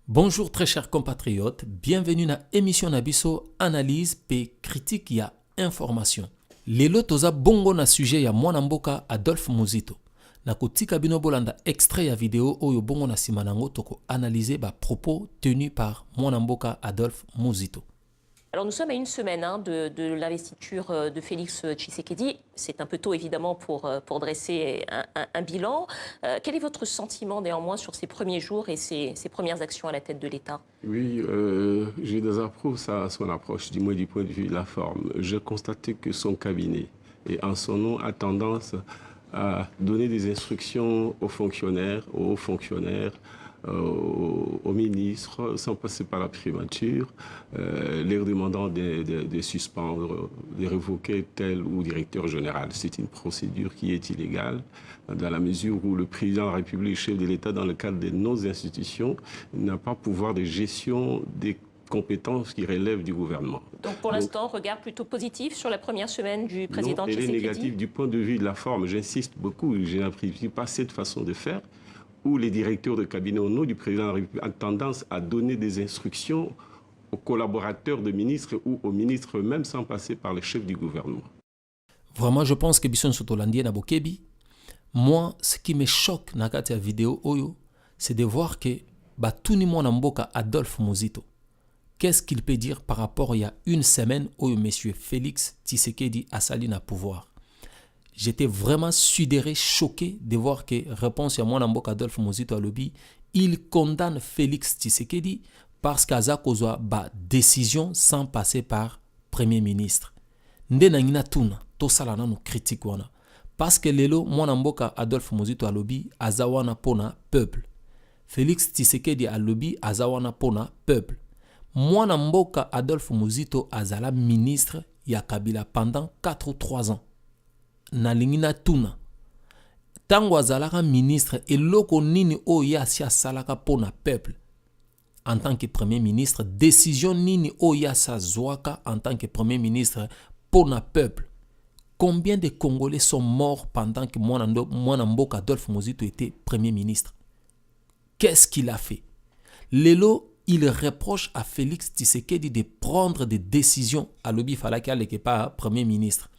Bonjour très chers compatriotes, bienvenue na émission Nabiso analyse pe critique ya information. Lelo toza bongo na sujet ya mwana mboka Adolphe Muzito. Na kotika bino bolanda extrait ya video oyo bongo na sima nango toko analyser ba propos tenus par mwana mboka Adolphe Muzito. Alors nous sommes à une semaine de l'investiture de Félix Tshisekedi. C'est un peu tôt évidemment pour dresser un bilan. Quel est votre sentiment néanmoins sur ces premiers jours et ces premières actions à la tête de l'État? Oui, je désapprouve son approche, du moins du point de vue de la forme. J'ai constaté que son cabinet, et en son nom, a tendance à donner des instructions aux fonctionnaires, aux hauts fonctionnaires, aux ministres, sans passer par la primature, leur demandant de suspendre, de révoquer tel ou directeur général. C'est une procédure qui est illégale, dans la mesure où le président de la République, chef de l'État, dans le cadre de nos institutions, n'a pas pouvoir de gestion des compétences qui relèvent du gouvernement. Donc pour l'instant, regard plutôt positif sur la première semaine du président Tshisekedi. Elle est négative du point de vue de la forme. J'insiste beaucoup, je n'apprécie pas cette façon de faire, où les directeurs de cabinet au nom du président de la République ont tendance à donner des instructions aux collaborateurs de ministres ou aux ministres eux-mêmes sans passer par les chefs du gouvernement. Vraiment, je pense que Bisson Sotolandie na Bokebi. Moi, ce qui me choque dans la vidéo oyo, c'est de voir que Batuni mwana mboka Adolphe Muzito, qu'est-ce qu'il peut dire par rapport à il y a une semaine où M. Félix Tshisekedi a sali na pouvoir. J'étais vraiment sidéré, choqué de voir que réponse à mwana mboka Adolphe Muzito à lobby, il condamne Félix Tshisekedi parce qu'aza kozwa ba décision sans passer par premier ministre. Nde na ngina tuna to sala na no critique wana parce que lelo mwana mboka Adolphe Muzito à lobby aza wana pona peuple. Félix Tshisekedi à lobby aza wana pona peuple. Mwana mboka Adolphe Muzito azala ministre ya Kabila pendant 4 ou 3 ans. Nalingi na tuna tango azalaka ministre eloko nini oyo asi asalaka pona peuple en tant que premier ministre, décision nini oyo sa zwaka en tant que premier ministre pona peuple. Combien de Congolais sont morts pendant que mwana mboka Adolphe Muzito était premier ministre? Qu'est-ce qu'il a fait? Lelo, il reproche à Félix Tshisekedi de prendre des décisions à l'obi falaki aleke pas premier ministre.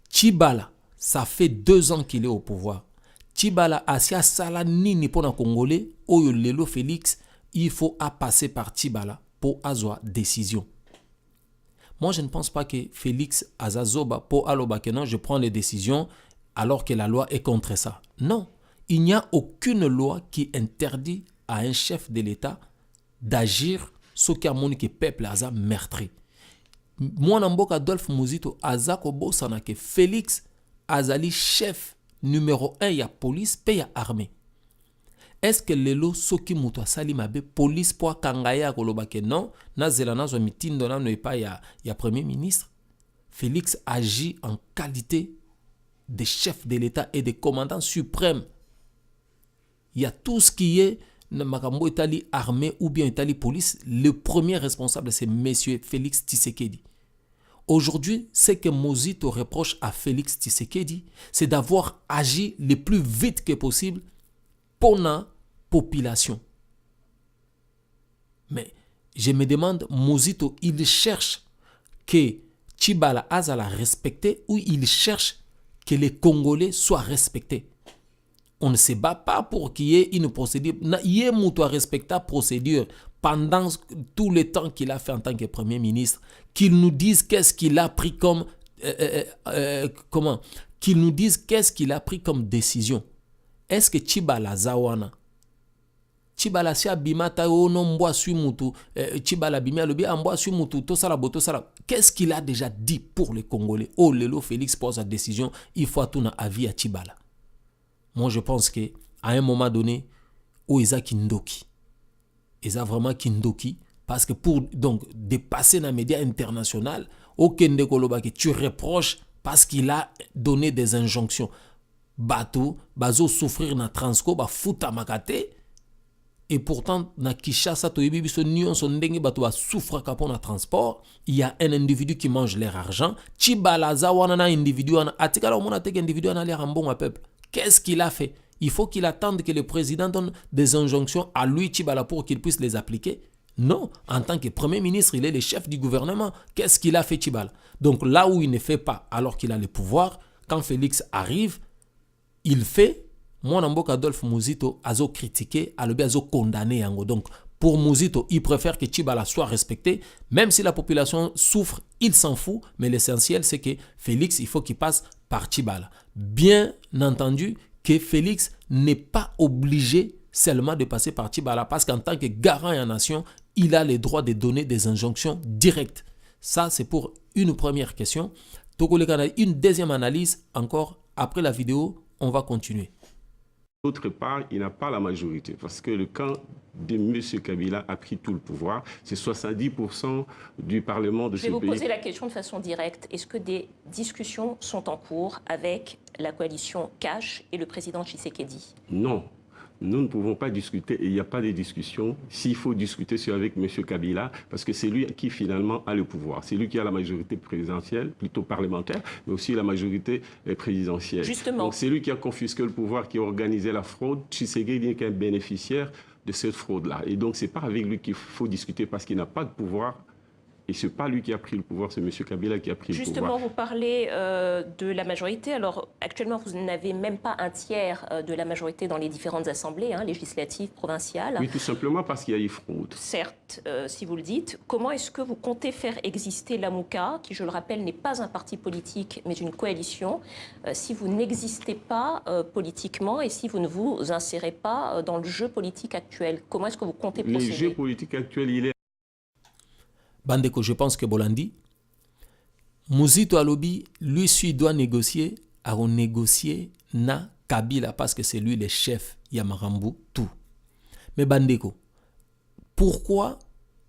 Tshibala, ça fait 2 ans qu'il est au pouvoir. Tshibala asia sala nini pona Congolais, oyo lelo Félix, il faut passer par Tshibala pour avoir décision. Moi, je ne pense pas que Félix Azazoba pour aloba que non, je prends les décisions alors que la loi est contre ça. Non, il n'y a aucune loi qui interdit à un chef de l'État d'agir ce qui a montré que le peuple a meurtri. Mwana mboka Adolphe Muzito aza kobosana ke Félix azali chef numéro 1 ya police pe ya armée. Est-ce que lelo soki muto asali mabe police po kangaya koloba ke non na zela na zo mitindo na no epa ya premier ministre? Félix agit en qualité de chef de l'État et de commandant suprême. Il y a tout ce qui est makambo etali armée ou bien etali police, le premier responsable c'est monsieur Félix Tshisekedi. Aujourd'hui, ce que Muzito reproche à Félix Tshisekedi, c'est d'avoir agi le plus vite que possible pour la population. Mais je me demande, Muzito, il cherche que Tshibala azala respecté ou il cherche que les Congolais soient respectés. On ne se bat pas pour qu'il y ait une procédure. Il y a une respecter la procédure pendant tout le temps qu'il a fait en tant que Premier ministre. Qu'il nous dise qu'est-ce qu'il a pris comme... Qu'il nous dise qu'est-ce qu'il a pris comme décision. Est-ce que Tshibala Zawana? Tshibala si abimata ono mbwa sui mutu. Tshibala bimia lobi ambwa sui mutu. Tosala boto sala. Qu'est-ce qu'il a déjà dit pour les Congolais? Oh lelo Félix pose sa décision. Il faut tout na avis à Tshibala. Moi, je pense qu'à un moment donné, Oeza Kindoki. Eza vraiment Kindoki. Parce que pour donc dépasser dans les médias internationaux, aucun de Koloba que tu reproches parce qu'il a donné des injonctions. Bateau, bazo souffrir na transco, ba futa makate. Et pourtant, na Kishasa, to yebi biso nyon son dengue bato ba souffre kapon na transport. Il y a un individu qui mange leur argent. Tshibala za wana na individu wana. Atikala omona teke individu wana l'air en bon à peuple. Qu'est-ce qu'il a fait? Il faut qu'il attende que le président donne des injonctions à lui, Tchibala, pour qu'il puisse les appliquer. Non, en tant que Premier ministre, il est le chef du gouvernement. Qu'est-ce qu'il a fait, Tchibala? Donc là où il ne fait pas, alors qu'il a le pouvoir, quand Félix arrive, il fait. Moi, Namboka Adolphe Muzito a critiqué, a condamné. Donc, pour Muzito, il préfère que Tchibala soit respecté. Même si la population souffre, il s'en fout. Mais l'essentiel, c'est que Félix, il faut qu'il passe par Tchibala. Bien entendu, que Félix n'est pas obligé seulement de passer par Tchibala parce qu'en tant que garant et en nation, il a le droit de donner des injonctions directes. Ça, c'est pour une première question. Une deuxième analyse, encore après la vidéo, on va continuer. D'autre part, il n'a pas la majorité parce que le camp de M. Kabila a pris tout le pouvoir. C'est 70% du Parlement de ce pays. Je vais vous poser la question de façon directe. Est-ce que des discussions sont en cours avec la coalition Cash et le président Tshisekedi? Non. Nous ne pouvons pas discuter et il n'y a pas de discussion. S'il faut discuter, c'est avec M. Kabila parce que c'est lui qui finalement a le pouvoir. C'est lui qui a la majorité présidentielle, plutôt parlementaire, mais aussi la majorité présidentielle. Justement. Donc c'est lui qui a confisqué le pouvoir, qui a organisé la fraude. Tshisekedi n'est qu'un bénéficiaire de cette fraude-là. Et donc c'est pas avec lui qu'il faut discuter parce qu'il n'a pas de pouvoir. Et ce n'est pas lui qui a pris le pouvoir, c'est M. Kabila qui a pris le pouvoir. Justement, vous parlez de la majorité. Alors, actuellement, vous n'avez même pas un tiers de la majorité dans les différentes assemblées, législatives, provinciales. Oui, tout simplement parce qu'il y a eu fraude. Certes, si vous le dites. Comment est-ce que vous comptez faire exister l'AMUCA, qui, je le rappelle, n'est pas un parti politique, mais une coalition, si vous n'existez pas politiquement et si vous ne vous insérez pas dans le jeu politique actuel? Comment est-ce que vous comptez procéder? Le jeu politique actuel, il est... Bandeko, je pense que Bolandi, Muzito Alobi, lui, doit négocier, à négocier na Kabila parce que c'est lui le chef, Yamarambu, tout. Mais Bandeko, pourquoi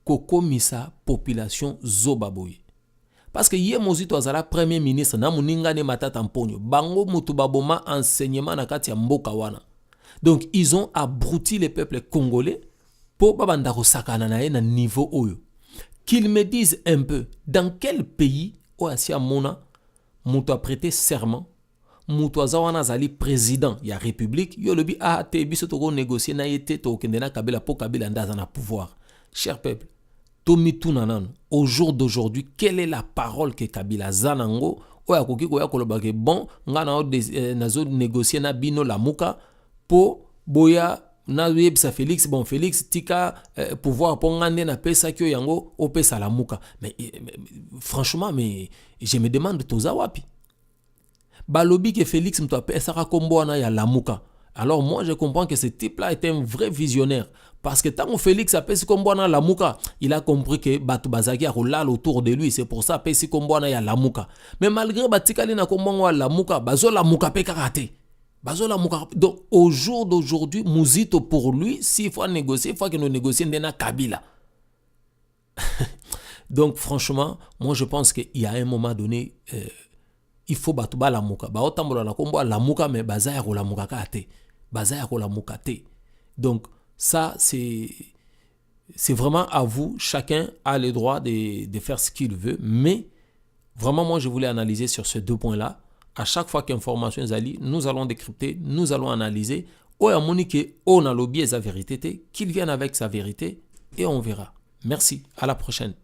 Koko Misa population Zobaboye? Parce que hier Muzito Azala premier ministre, na muninga ne matata mponyo, bango mutubaboma enseignement na kati ya mboka wana. Donc ils ont abruti le peuple congolais pour babandako sakana na ye na niveau oyo. Qu'ils me disent un peu dans quel pays Oasia Mona Mouto a prêté serment, Mouto Azawana Zali président ya République, Yolobi a te biso toko négocier na yete to kendena Kabila po Kabila ndazana pouvoir. Cher peuple, Tomi Tunanan, au jour d'aujourd'hui, quelle est la parole que Kabila Zanango Oya koki koya kolobake bon, ngana nazo négocier na bino la muka po boya na yebisa Félix, bon Félix tika pouvoir pour ngande na pesa kyo yango o pesa la muka. Mais franchement, mais je me demande toza wapi. Balobi que Félix mto pesa ka kombo na ya la muka. Alors moi je comprends que ce type-là est un vrai visionnaire parce que tant que Félix a pesi kombo na la muka, il a compris que batu bazaki a roulal autour de lui, c'est pour ça pesi kombo na ya la muka. Mais malgré batikali na kombo la muka, bazo la muka pe karate. Donc, au jour d'aujourd'hui, Muzito, pour lui, s'il faut négocier, il faut que nous négocions dans Kabila. Donc, franchement, moi, je pense qu'il y a un moment donné, il faut battre la muka. La muka, mais bazaya ko la muka kate. Bazaya ko la muka te. Donc, ça, c'est vraiment à vous. Chacun a le droit de faire ce qu'il veut. Mais, vraiment, moi, je voulais analyser sur ces deux points-là. À chaque fois qu'information est allée, nous allons décrypter, nous allons analyser. On a lobby sa vérité, qu'il vienne avec sa vérité et on verra. Merci, à la prochaine.